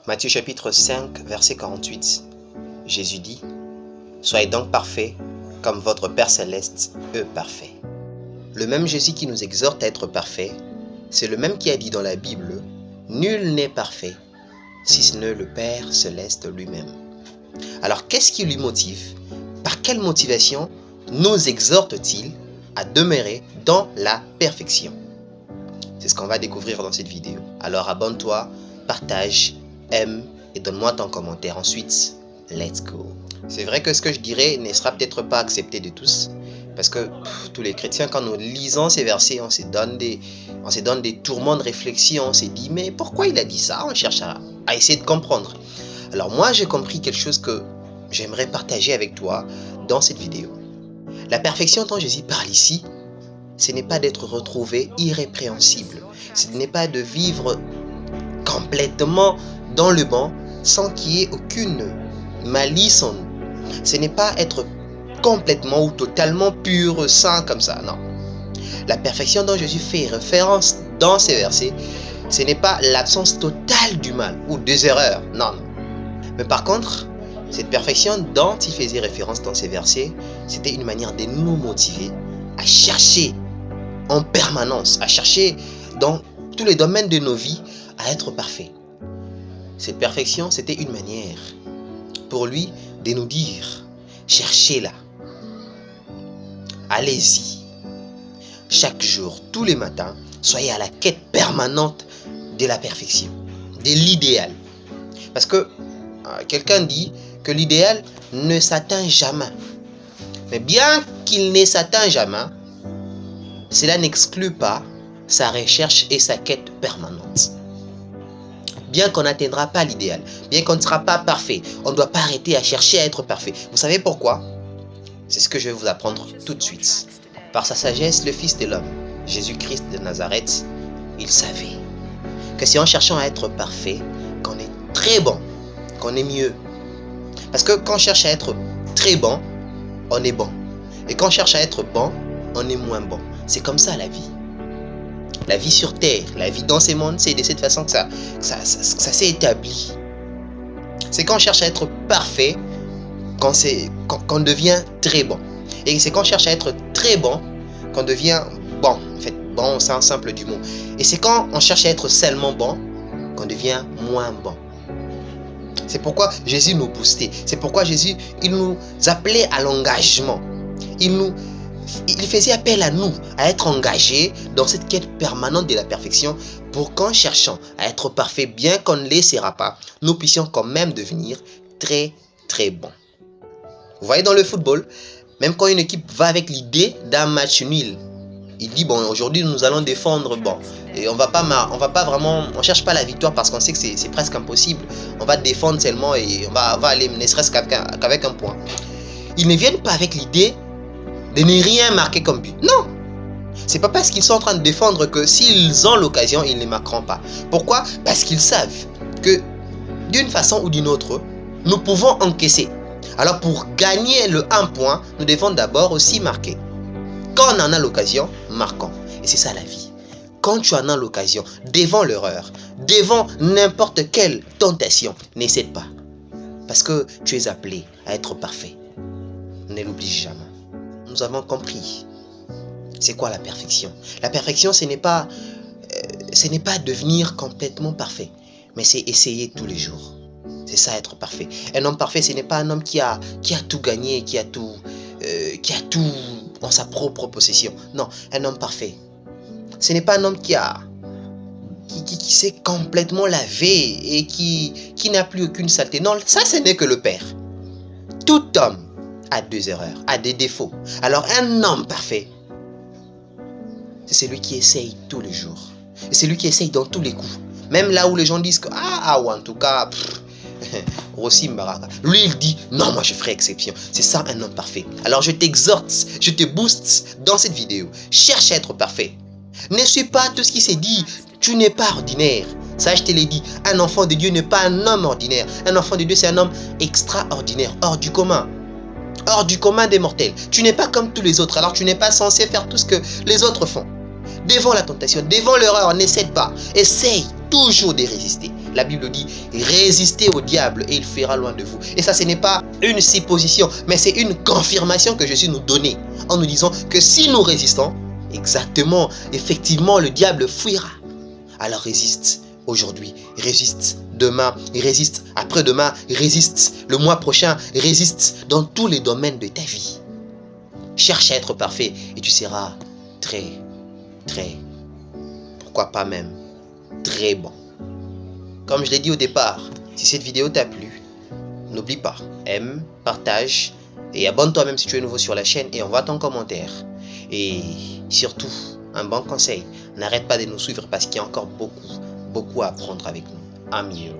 Matthieu chapitre 5, verset 48. Jésus dit, « Soyez donc parfaits, comme votre Père céleste est parfait. » Le même Jésus qui nous exhorte à être parfaits, c'est le même qui a dit dans la Bible, « Nul n'est parfait, si ce n'est le Père céleste lui-même. » Alors, qu'est-ce qui lui motive? Par quelle motivation nous exhorte-t-il à demeurer dans la perfection? C'est ce qu'on va découvrir dans cette vidéo. Alors, abonne-toi, partage, aime et donne-moi ton commentaire. Ensuite, let's go. C'est vrai que ce que je dirais ne sera peut-être pas accepté de tous, parce que tous les chrétiens, quand nous lisons ces versets, on se donne des tourments de réflexion, on se dit, mais pourquoi il a dit ça? On cherche à essayer de comprendre. Alors moi, j'ai compris quelque chose que j'aimerais partager avec toi dans cette vidéo. La perfection dont Jésus parle ici, ce n'est pas d'être retrouvé irrépréhensible. Ce n'est pas de vivre complètement dans le bon sans qu'il y ait aucune malice en nous. Ce n'est pas être complètement ou totalement pur, saint comme ça, non. La perfection dont Jésus fait référence dans ces versets, ce n'est pas l'absence totale du mal ou des erreurs, non. Mais par contre, cette perfection dont il faisait référence dans ces versets, c'était une manière de nous motiver à chercher en permanence, à chercher dans tous les domaines de nos vies à être parfaits. Cette perfection, c'était une manière pour lui de nous dire, cherchez-la, allez-y, chaque jour, tous les matins, soyez à la quête permanente de la perfection, de l'idéal. Parce que quelqu'un dit que l'idéal ne s'atteint jamais. Mais bien qu'il ne s'atteint jamais, cela n'exclut pas sa recherche et sa quête permanente. Bien qu'on n'atteindra pas l'idéal, bien qu'on ne sera pas parfait, on ne doit pas arrêter à chercher à être parfait. Vous savez pourquoi? C'est ce que je vais vous apprendre tout de suite. Par sa sagesse, le Fils de l'homme, Jésus-Christ de Nazareth, il savait que c'est en cherchant à être parfait qu'on est très bon, qu'on est mieux. Parce que quand on cherche à être très bon, on est bon. Et quand on cherche à être bon, on est moins bon. C'est comme ça la vie. La vie sur terre, la vie dans ces mondes, c'est de cette façon que ça s'est établi. C'est quand on cherche à être parfait qu'on devient très bon. Et c'est quand on cherche à être très bon qu'on devient bon. En fait, bon, c'est un simple du mot. Et c'est quand on cherche à être seulement bon qu'on devient moins bon. C'est pourquoi Jésus nous boostait. C'est pourquoi Jésus, il nous appelait à l'engagement. Il faisait appel à nous, à être engagés dans cette quête permanente de la perfection pour qu'en cherchant à être parfait, bien qu'on ne le sera pas, nous puissions quand même devenir très très bons. Vous voyez dans le football, même quand une équipe va avec l'idée d'un match nul, il dit bon, aujourd'hui nous allons défendre, bon, et on ne cherche pas la victoire parce qu'on sait que c'est presque impossible. On va défendre seulement et on va aller ne serait-ce qu'avec un point. Ils ne viennent pas avec l'idée de ne rien marquer comme but. Non, c'est pas parce qu'ils sont en train de défendre que s'ils ont l'occasion, ils ne marqueront pas. Pourquoi? Parce qu'ils savent que d'une façon ou d'une autre, nous pouvons encaisser. Alors pour gagner le 1 point, nous devons d'abord aussi marquer. Quand on en a l'occasion, marquons. Et c'est ça la vie. Quand tu en as l'occasion, devant l'erreur, devant n'importe quelle tentation, n'hésite pas. Parce que tu es appelé à être parfait. Ne l'oublie jamais. Nous avons compris. C'est quoi la perfection? La perfection, ce n'est pas devenir complètement parfait, mais c'est essayer tous les jours. C'est ça être parfait. Un homme parfait, ce n'est pas un homme qui a tout gagné, qui a tout en sa propre possession. Non, un homme parfait, ce n'est pas un homme qui s'est complètement lavé et qui n'a plus aucune saleté. Non, ça, ce n'est que le Père. Tout homme a des erreurs, a des défauts. Alors un homme parfait, c'est celui qui essaye tous les jours. C'est celui qui essaye dans tous les coups. Même là où les gens disent que, ou en tout cas, Rossi Mbaraka. Lui, il dit, non, moi je ferai exception. C'est ça un homme parfait. Alors je t'exhorte, je te booste dans cette vidéo. Cherche à être parfait. Ne suis pas tout ce qui s'est dit. Tu n'es pas ordinaire. Ça, je te l'ai dit. Un enfant de Dieu n'est pas un homme ordinaire. Un enfant de Dieu, c'est un homme extraordinaire, hors du commun. Hors du commun des mortels. Tu n'es pas comme tous les autres. Alors tu n'es pas censé faire tout ce que les autres font. Devant la tentation, devant l'erreur, n'essaie pas. Essaye toujours de résister. La Bible dit, résistez au diable et il fuira loin de vous. Et ça, ce n'est pas une supposition, mais c'est une confirmation que Jésus nous donnait en nous disant que si nous résistons, exactement, effectivement, le diable fuira. Alors résiste aujourd'hui, résiste demain, résiste après-demain, résiste le mois prochain, résiste dans tous les domaines de ta vie. Cherche à être parfait et tu seras très, pourquoi pas même, très bon. Comme je l'ai dit au départ, si cette vidéo t'a plu, n'oublie pas, aime, partage et abonne-toi même si tu es nouveau sur la chaîne et envoie ton commentaire. Et surtout, un bon conseil, n'arrête pas de nous suivre parce qu'il y a encore beaucoup à apprendre avec nous. Amis.